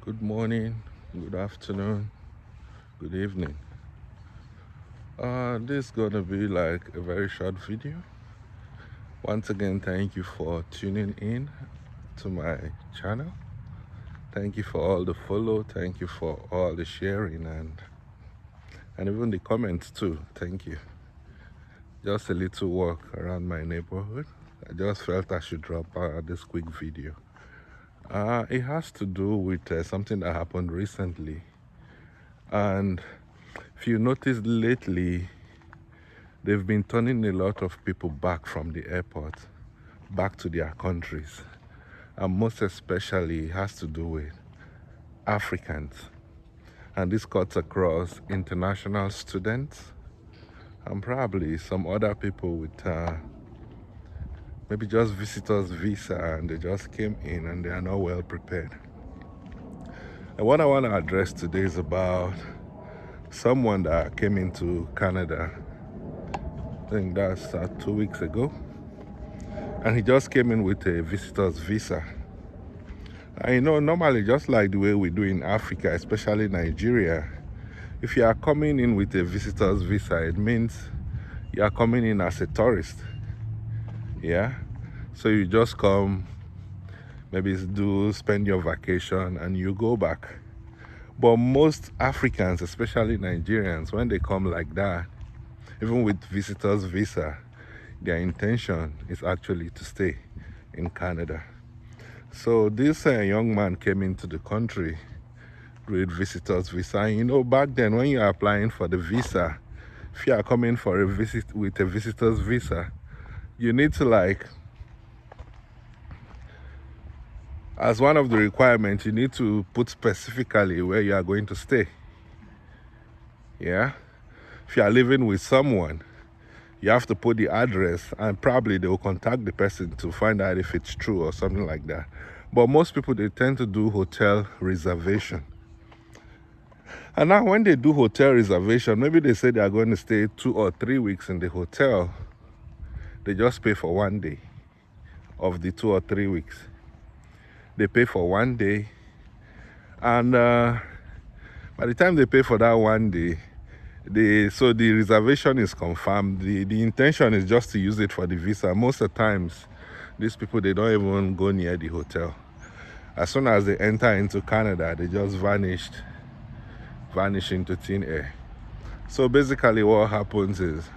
Good morning, good afternoon, good evening. This is gonna be like a very short video. Once again, thank you for tuning in to my channel. Thank you for all the follow. Thank you for all the sharing and even the comments too. Thank you. Just a little walk around my neighborhood. I just felt I should drop this quick video. It has to do with something that happened recently. And if you noticed lately, they've been turning a lot of people back from the airport, back to their countries. And most especially, it has to do with Africans. And this cuts across international students and probably some other people with maybe just visitors visa, and they just came in and they are not well prepared. And what I want to address today is about someone that came into Canada, I think that's 2 weeks ago, and he just came in with a visitor's visa. And normally, just like the way we do in Africa, especially Nigeria, if you are coming in with a visitor's visa, it means you are coming in as a tourist. Yeah? So you just come, maybe spend your vacation, and you go back. But most Africans, especially Nigerians, when they come like that, even with visitor's visa, their intention is actually to stay in Canada. So this young man came into the country with visitor's visa. And back then when you are applying for the visa, if you are coming for a visit with a visitor's visa, you need to as one of the requirements, you need to put specifically where you are going to stay. Yeah? If you are living with someone, you have to put the address, and probably they will contact the person to find out if it's true or something like that. But most people, they tend to do hotel reservation. And now when they do hotel reservation, maybe they say they are going to stay 2 or 3 weeks in the hotel. They just pay for 1 day of the 2 or 3 weeks. They pay for 1 day. And by the time they pay for that 1 day, so the reservation is confirmed. The intention is just to use it for the visa. Most of the times, these people, they don't even go near the hotel. As soon as they enter into Canada, they just vanish into thin air. So basically what happens is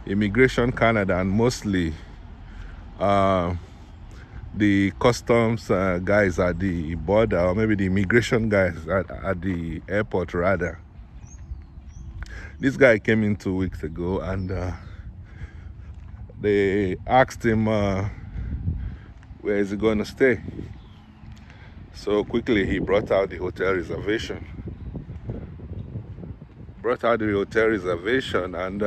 Immigration Canada, and mostly the customs guys at the border, or maybe the immigration guys at the airport rather. This guy came in 2 weeks ago, and they asked him where is he going to stay. So quickly he brought out the hotel reservation. And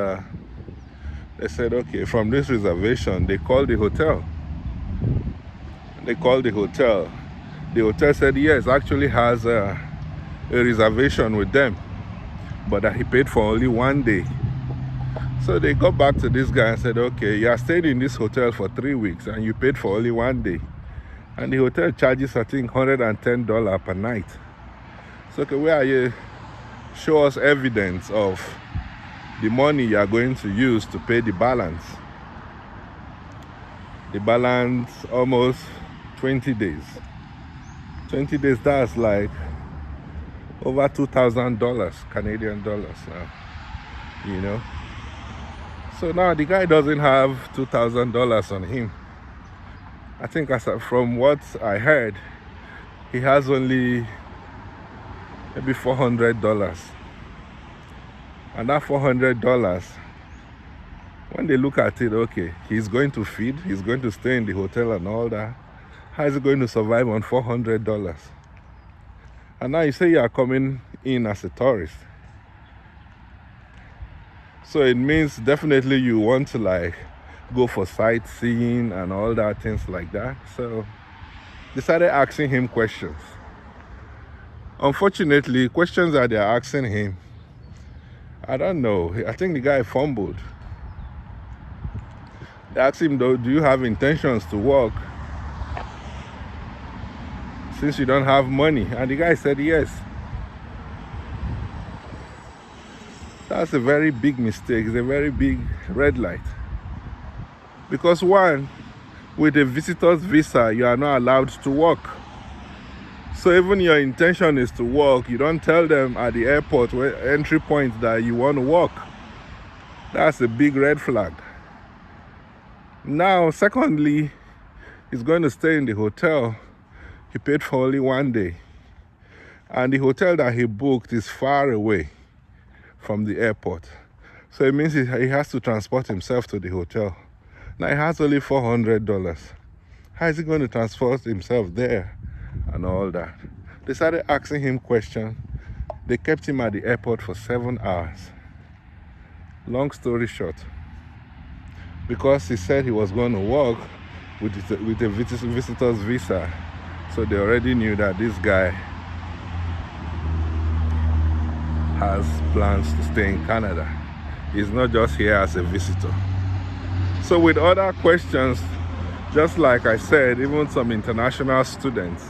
they said, okay, from this reservation, they called the hotel. The hotel said yes, actually has a reservation with them, but that he paid for only 1 day. So they got back to this guy and said, okay, you are staying in this hotel for 3 weeks and you paid for only 1 day. And the hotel charges, I think, $110 per night. So okay, where are you? Show us evidence of the money you are going to use to pay the balance. The balance, almost 20 days. 20 days, that's like over $2,000 Canadian dollars now, So now the guy doesn't have $2,000 on him. I think from what I heard, he has only maybe $400. And that $400, when they look at it, okay, he's going to feed, he's going to stay in the hotel and all that. How is he going to survive on $400? And now you say you are coming in as a tourist. So it means definitely you want to go for sightseeing and all that, things like that. So they started asking him questions. Unfortunately, questions that they're asking him, I don't know. I think the guy fumbled. They asked him, do you have intentions to work? since you don't have money. And the guy said yes. That's a very big mistake. It's a very big red light. Because one, with a visitor's visa, you are not allowed to work. So even your intention is to work, you don't tell them at the airport entry point that you want to work. That's a big red flag. Now, secondly, he's going to stay in the hotel. He paid for only 1 day. And the hotel that he booked is far away from the airport. So it means he has to transport himself to the hotel. Now he has only $400. How is he going to transport himself there and all that? They started asking him questions. They kept him at the airport for 7 hours. Long story short, because he said he was going to work with a visitor's visa, so they already knew that this guy has plans to stay in Canada. He's not just here as a visitor. So with other questions, just like I said, even some international students,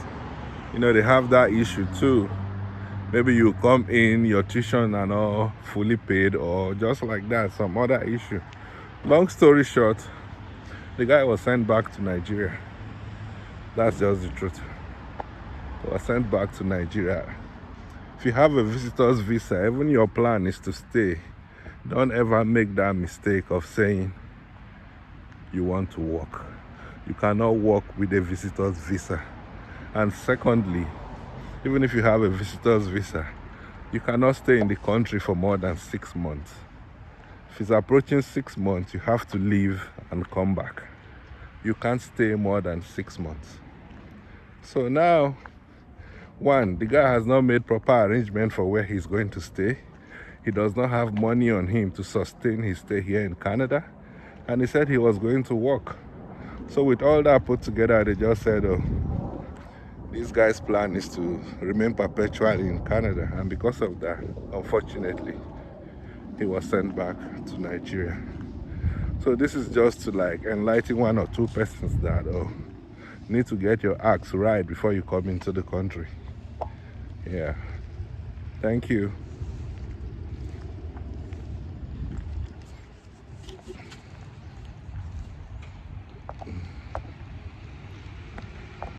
they have that issue too. Maybe you come in, your tuition and all fully paid, or just like that, some other issue. Long story short, the guy was sent back to Nigeria. That's just the truth. He was sent back to Nigeria. If you have a visitor's visa, even your plan is to stay, don't ever make that mistake of saying you want to work. You cannot work with a visitor's visa. And secondly, even if you have a visitor's visa, you cannot stay in the country for more than 6 months. If it's approaching 6 months, you have to leave and come back. You can't stay more than 6 months. So now, one, the guy has not made proper arrangement for where he's going to stay. He does not have money on him to sustain his stay here in Canada. And he said he was going to work. So with all that put together, they just said, oh, this guy's plan is to remain perpetually in Canada. And because of that, unfortunately, he was sent back to Nigeria. So this is just to enlighten 1 or 2 persons that, you need to get your acts right before you come into the country. Yeah. Thank you.